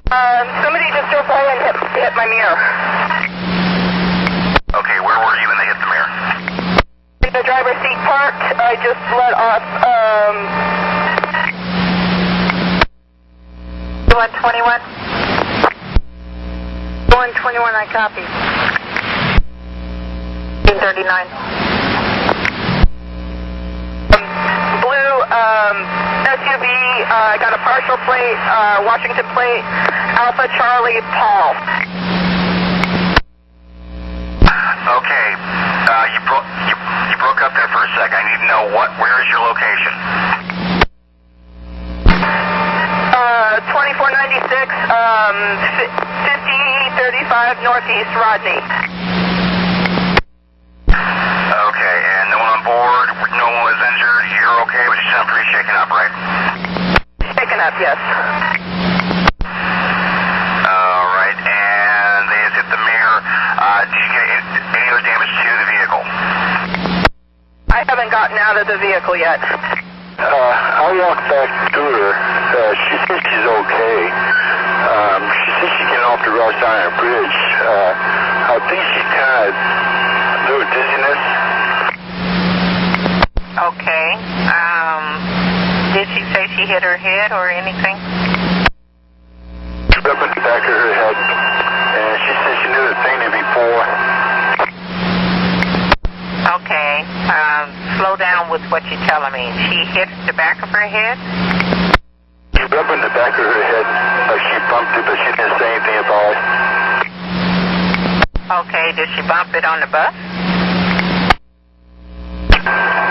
Somebody just drove by and hit my mirror. Okay, where were you when they hit the mirror? In the driver's seat parked. I just let off, 121. 121, I copy. 39. Blue, SUV, I got a partial plate, Washington plate, Alpha Charlie Paul. Okay, you broke up there for a sec. I need to know where is your location? 2496, 5035 Northeast Rodney. Okay, and no one on board, no one was injured, you're okay, but you sound pretty shaken up, right? Shaken up, yes. Alright, and they just hit the mirror. Did you get any other damage to the vehicle? I haven't gotten out of the vehicle yet. I walked back to her. She says she's okay. She says she's getting off the Ross Iron Bridge. I think she's kind of a little dizziness. Okay. Did she say she hit her head or anything? She up in the back of her head, and she said she knew the thing before. Okay. Slow down with what you're telling me. She hit the back of her head? She up in the back of her head, like she bumped it, but she didn't say anything about it. Okay. Did she bump it on the bus?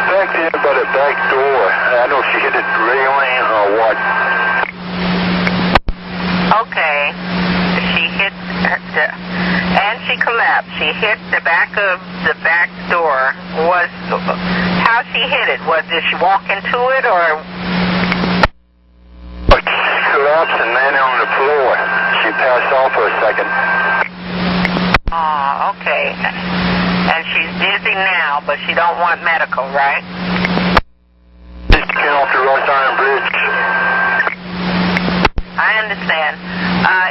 Back there by the back door. I don't know if she hit the railing or what. Okay. She hit and she collapsed. She hit the back of the back door. How she hit it? Did she walk into it or? She collapsed and landed on the floor. She passed off for a second. Oh, okay. And she's dizzy now, but she don't want medical, right? She came off the Ross Iron Bridge. I understand.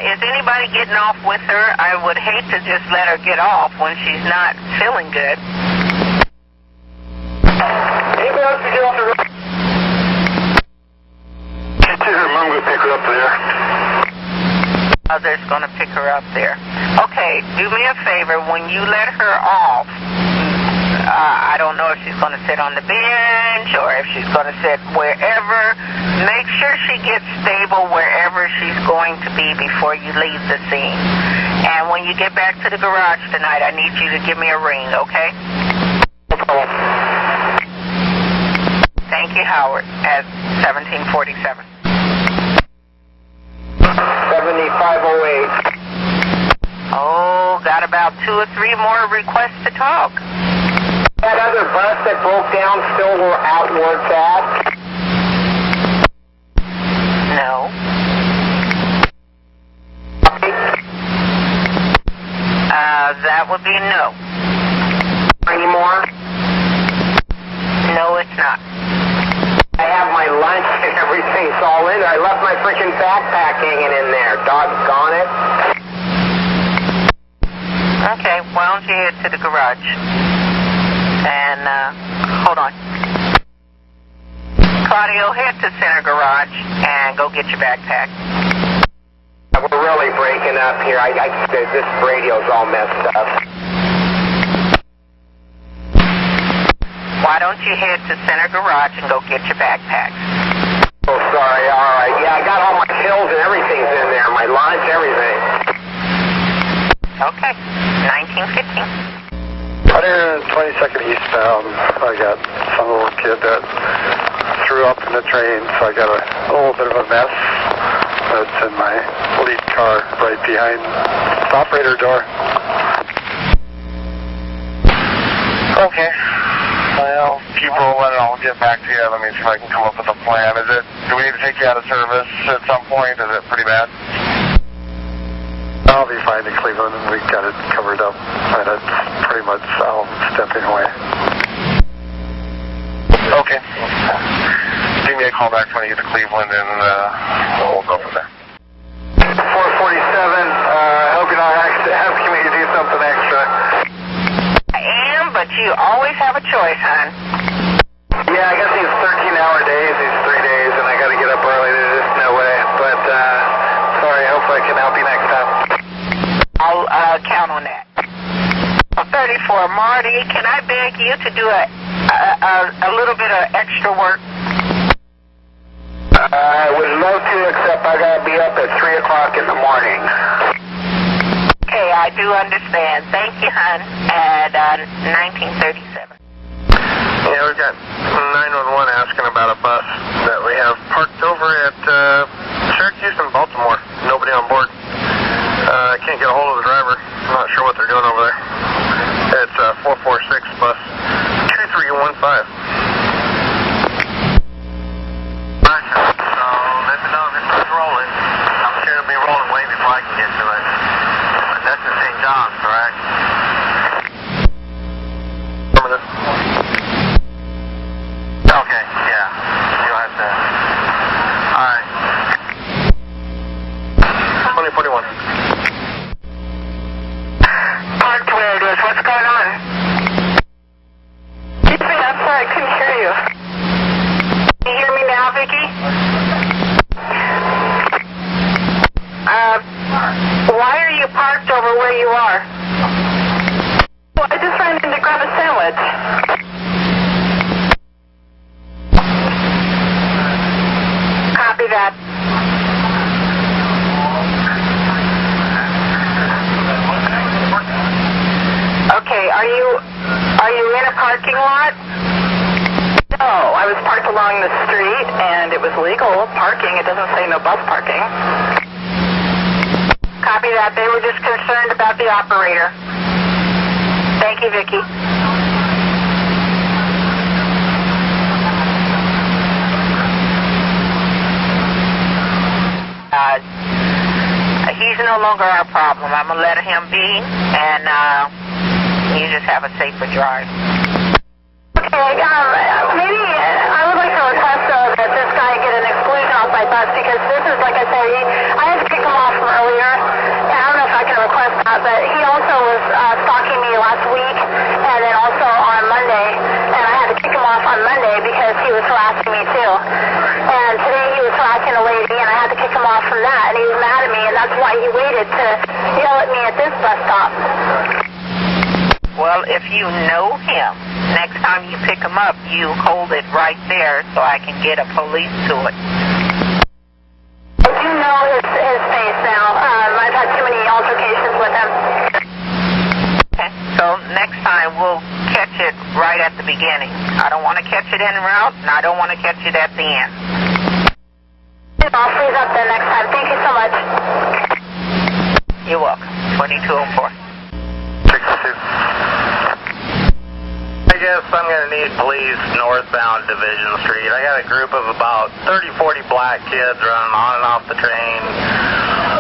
Is anybody getting off with her? I would hate to just let her get off when she's not feeling good. Anybody else to get off the road? She said her mom would pick her up there. Others going to pick her up there. Okay, do me a favor. When you let her off, I don't know if she's going to sit on the bench or if she's going to sit wherever. Make sure she gets stable wherever she's going to be before you leave the scene. And when you get back to the garage tonight, I need you to give me a ring, okay? No problem. Thank you, Howard, at 1747. 7508. Oh, got about 2 or 3 more requests to talk. That other bus that broke down still were outward fast? No. That would be no. Any more? No, it's not. I have my lunch and everything's all in there. I left my freaking backpack hanging in there. Doggone it. Okay, why don't you head to the garage? And, hold on. Claudio, head to Center Garage and go get your backpack. We're really breaking up here. This radio's all messed up. Why don't you head to Center Garage and go get your backpack? Oh, sorry. All right. Yeah, I got all my pills and everything's in there. My lunch, everything. Okay. 1915. 122nd eastbound. I got some little kid that threw up in the train, so I got a little bit of a mess. That's in my lead car right behind the operator door. Okay. Well, keep rolling and I'll get back to you. Let me see if I can come up with a plan. Do we need to take you out of service at some point? Is it pretty bad? I'll be fine in Cleveland, and we got it covered up. And it's pretty much stepping away. Okay. Give me a call back when you get to Cleveland, and we'll go from there. 440 I can help you next time. I'll count on that. 34, Marty, can I beg you to do a little bit of extra work? I would love to, except I gotta be up at 3 o'clock in the morning. Okay, I do understand. Thank you, hon. At 1937. Yeah, we've got 911 asking about a bus that we have parked over at Syracuse and Baltimore. Nobody on board. I can't get a hold of the driver. I'm not sure what they're doing over there. It's 446 bus 2315. Why are you parked over where you are? Well, I just ran in to grab a sandwich. Copy that. Okay, are you in a parking lot? No, I was parked along the street and it was legal parking. It doesn't say no bus parking. Copy that. They were just concerned about the operator. Thank you, Vicki. He's no longer our problem. I'm going to let him be, and you just have a safer drive. Okay, maybe I would like to request that this guy get an exclusion off my bus, because this is, like I said, I had to kick him off from earlier. I don't know if I can request that, but he also was stalking me last week and then also on Monday, and I had to kick him off on Monday because he was harassing me too. And today he was harassing a lady, and I had to kick him off from that, and he was mad at me, and that's why he waited to yell at me at this bus stop. Well, if you know him, next time you pick him up, you hold it right there so I can get a police to it. I do know his face now. I've had too many altercations with him. Okay, so next time we'll catch it right at the beginning. I don't want to catch it en route, and I don't want to catch it at the end. I'll freeze up then next time. Thank you so much. You're welcome. 2204. 62. I guess I'm going to need police northbound Division Street. I got a group of about 30-40 black kids running on and off the train.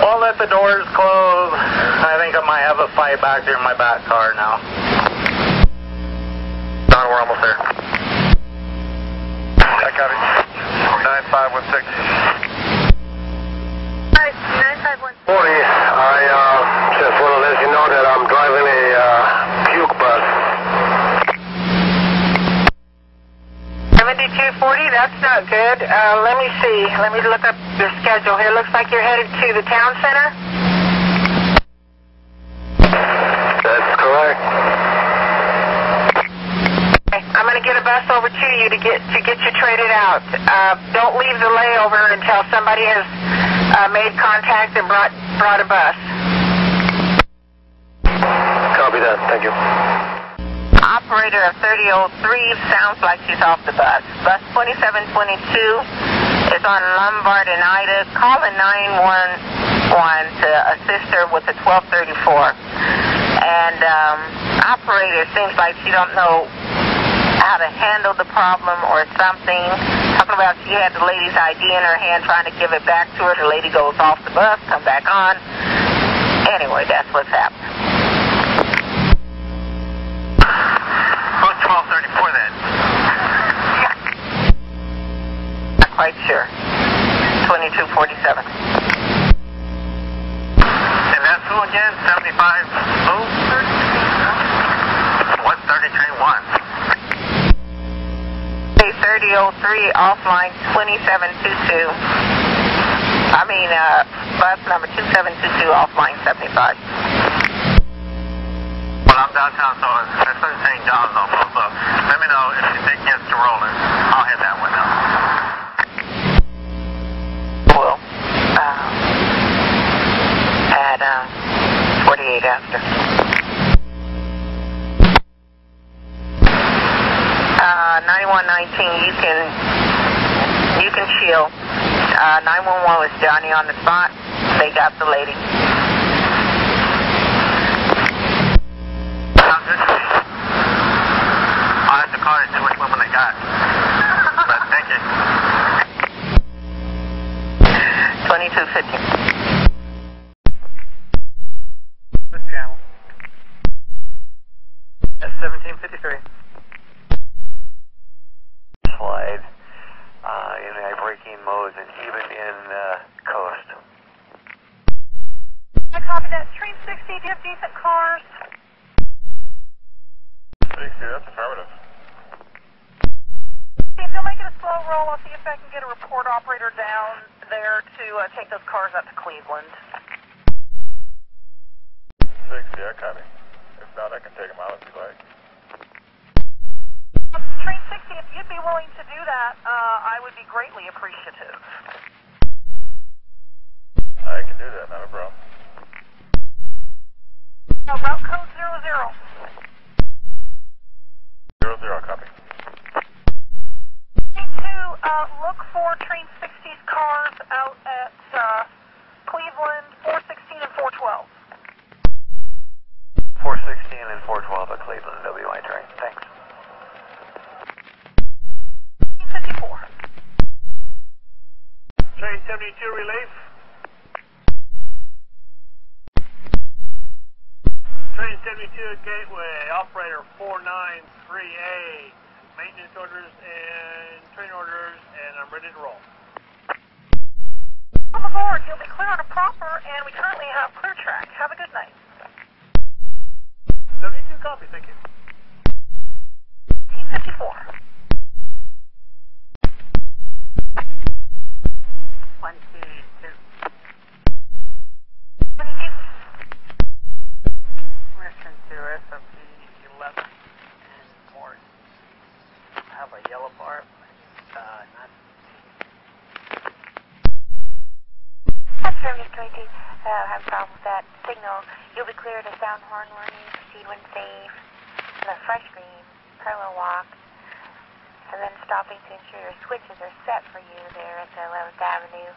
Won't let the doors close. I think I might have a fight back there in my back car now. Don, we're almost there. I got it. 9516. 9516. Morning. I just want to let you know that I'm driving a puke bus. 7240, that's not good. Let me see. Let me look up your schedule here. Looks like you're headed to the town center. That's correct. Okay, I'm going to get a bus over to you to get you traded out. Don't leave the layover until somebody has made contact and brought a bus. Copy that. Thank you. Operator of 3003 sounds like she's off the bus. Bus 2722 is on Lombard and Ida. Call a 911 to assist her with the 1234. And operator seems like she don't know how to handle the problem or something. Talking about she had the lady's ID in her hand trying to give it back to her. The lady goes off the bus, come back on. Anyway, that's what's happening. Who's 1234 then? Not quite sure. 2247. And that's who again? 75 who? What's 33-1? 3003 offline 2722. Bus number 2722 off line 75. Well, I'm downtown, so it's St. John's almost. So let me know if it gets to rolling. I'll head that way now. Well, at 48 after. 9119, you can chill. 911 was Johnny on the spot. They got the lady. Sounds good to me. I'll have to call you and see which woman they got. But thank you. 2250. This channel. That's 1753. Slide in a braking mode and even in coast. I copy that. Train 60, do you have decent cars? 60, that's affirmative. If you'll make it a slow roll, I'll see if I can get a report operator down there to take those cars up to Cleveland. 60, I copy. If not, I can take them out if you like. Train 60, if you'd be willing to do that, I would be greatly appreciative. I can do that, not a problem. Route code 00. 00, copy. Train 2, look for Train 60's cars out at Cleveland, 416 and 412. 416 and 412 at Cleveland WI train. Thanks. 54. Train 72, relief. Train 72 Gateway, operator 493A. Maintenance orders and train orders, and I'm ready to roll. Come aboard, you'll be clear on a proper, and we currently have clear track. Have a good night. 72 copy, thank you. 1854. 122. 22. Listen to SOP 11 and more. I have a yellow bar, but not. That's Service 22. Have a problem with that signal. You'll be clear to sound horn warning, proceed when safe, and a fresh green, parallel walk, and then stopping to ensure your switches are set for you there at the 11th Avenue.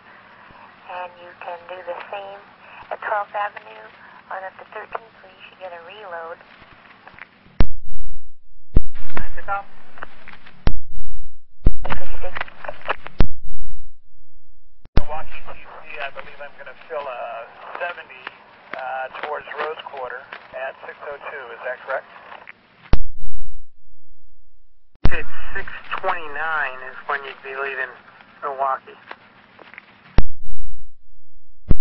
And you can do the same at 12th Avenue on up to 13th, where you should get a reload. I took off. 56. Milwaukee TC, I believe I'm going to fill a 70 towards Rose Quarter at 602, is that correct? It's 629 is when you'd be leaving Milwaukee.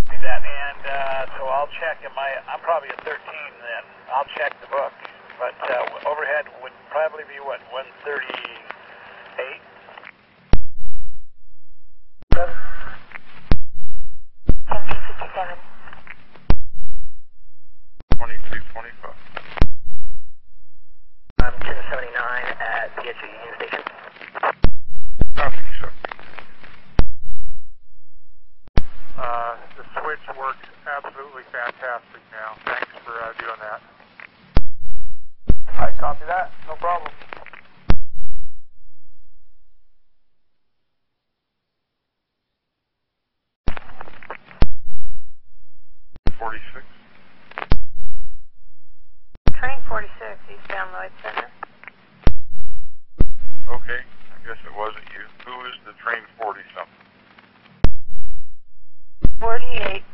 See that, and so I'll check, I'm probably at 13 then, I'll check the book, but overhead would probably be what, 138? 1757. 2225. I'm 1079 at PSU Union Station. Copy, sir. The switch works absolutely fantastic now. Thanks for doing that. I copy that. No problem. Train 46, eastbound Lloyd Center. Okay, I guess it wasn't you. Who is the train 40-something? 48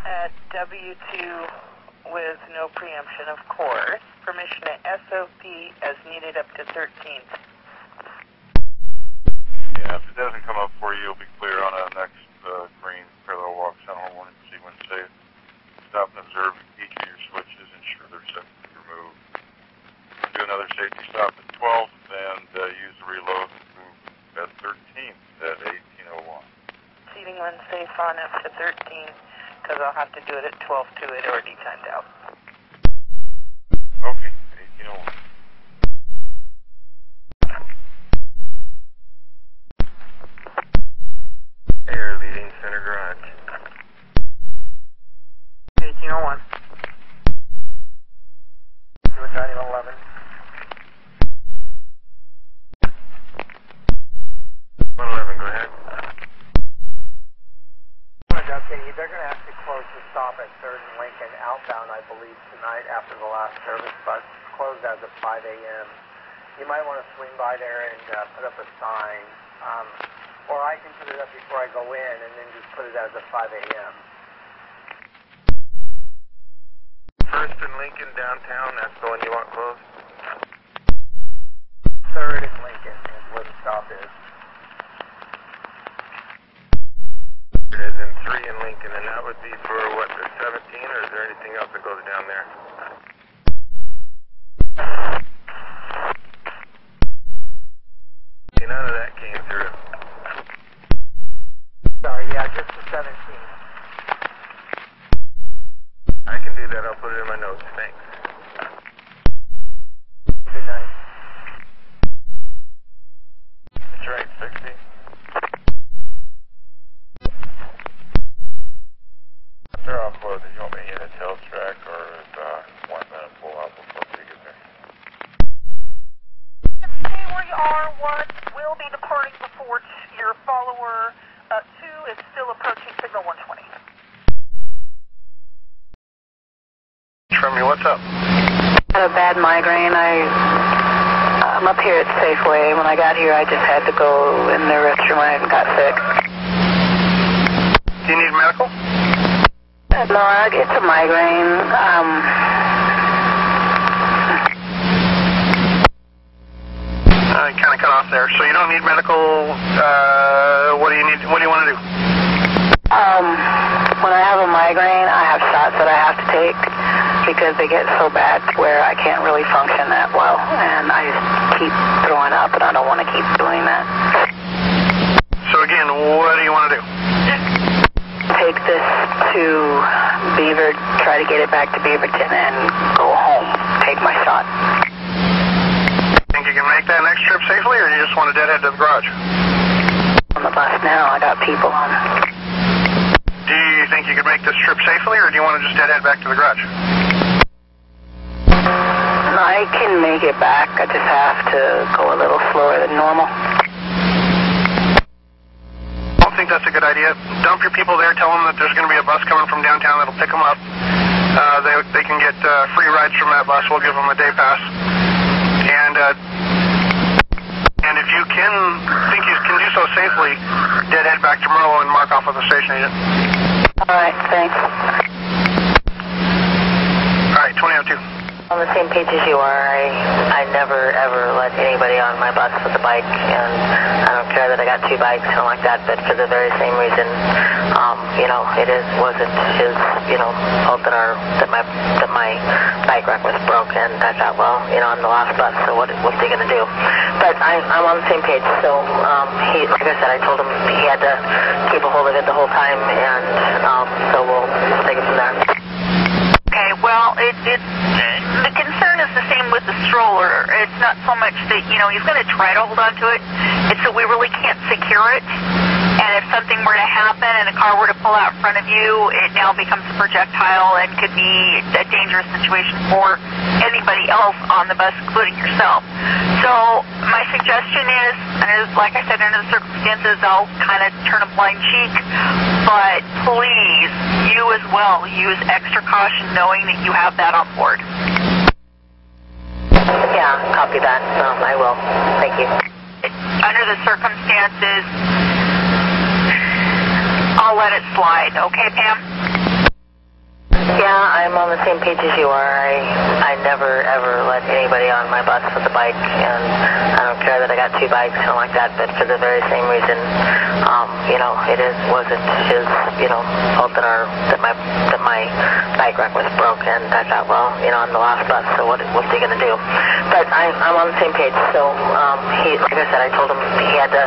at W2 with no preemption, of course. Permission to SOP as needed up to 13th. Yeah, if it doesn't come up for you, you'll be clear on a next green parallel walk, center warning, see when safe. Stop and observe each of your switches, ensure they're set to be removed. Do another safety stop at 12th and use the reload at 13th at 1801. Seating when safe on up to because I'll have to do it at 12:02. It already timed out. Okay, 1801. Air leading center garage. 1801. Do it 9111. 111, go ahead. Okay, they're going to actually close the stop at 3rd and Lincoln outbound, I believe, tonight after the last service bus closed as of 5 a.m. You might want to swing by there and put up a sign, or I can put it up before I go in and then just put it as of 5 a.m. 1st and Lincoln downtown, that's the one you want closed? 3rd and Lincoln is where the stop is. As in 3 in Lincoln, and that would be for what, the 17, or is there anything else that goes down there? See, none of that came through. Sorry, yeah, just the 17. I can do that, I'll put it in my notes, thanks. Good night. That's right, 60. They're offloaded. You want me to hit a tail track or is 1 minute pull out before we get there? Stay where you are. 1 will be departing before your follower. 2 is still approaching signal 120. From you, what's up? I had a bad migraine. I'm up here at Safeway. When I got here, I just had to go in the restroom. I got sick. Do you need medical? No, it's a migraine. You kind of cut off there. So you don't need medical. What do you need? What do you want to do? When I have a migraine, I have shots that I have to take because they get so bad where I can't really function that well, and I just keep throwing up, and I don't want to keep doing that. So again, what do you want to do? Take this to Beaver, try to get it back to Beaverton, and go home. Take my shot. Think you can make that next trip safely, or you just want to deadhead to the garage? On the bus now, I got people on. Do you think you could make this trip safely, or do you want to just deadhead back to the garage? I can make it back. I just have to go a little slower than normal. I don't think that's a good idea. Dump your people there. Tell them that there's going to be a bus coming from downtown that'll pick them up. They can get free rides from that bus. We'll give them a day pass. And if you think you can do so safely, deadhead back to Merlo and mark off with the station agent. All right, thanks. All right, 2002. On the same page as you are, I never ever let anybody on my bus with a bike, and I don't care that I got 2 bikes and like that, but for the very same reason, wasn't his, fault that my bike rack was broke, and I thought, well, I'm the last bus, so what's he gonna do? But I'm on the same page, so he, like I said, I told him he had to keep a hold of it the whole time, and so we'll take it from there. Okay, well, the concern is the same with the stroller. It's not so much that, he's going to try to hold on to it. It's that we really can't secure it. And if something were to happen and a car were to pull out in front of you, it now becomes a projectile and could be a dangerous situation for anybody else on the bus, including yourself. So my suggestion is, and like I said, under the circumstances, I'll kind of turn a blind cheek. But please, you as well, use extra caution knowing that you have that on board. Yeah, copy that. I will. Thank you. Under the circumstances, I'll let it slide. Okay, Pam? Yeah, I'm on the same page as you are. I never ever let anybody on my bus with a bike, and I don't care that I got 2 bikes and like that, but for the very same reason, wasn't his, fault that my bike rack was broke, and I thought, well, I'm the last bus, so what's he gonna do? But I'm on the same page, so he, like I said, I told him he had to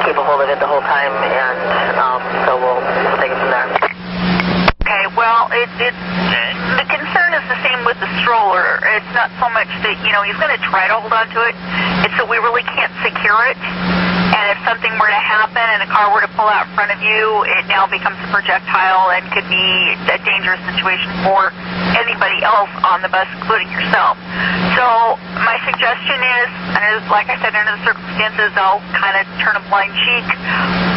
keep a hold of it the whole time, and so we'll take it from there. Okay, the concern is the same with the stroller. It's not so much that, you know, he's going to try to hold on to it. It's that we really can't secure it. And if something were to happen and a car were to pull out in front of you, it now becomes a projectile and could be a dangerous situation for anybody else on the bus, including yourself. So my suggestion is, and like I said, under the circumstances, I'll kind of turn a blind cheek,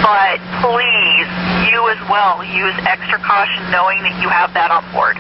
but please, you as well, use extra caution knowing that you have that on board.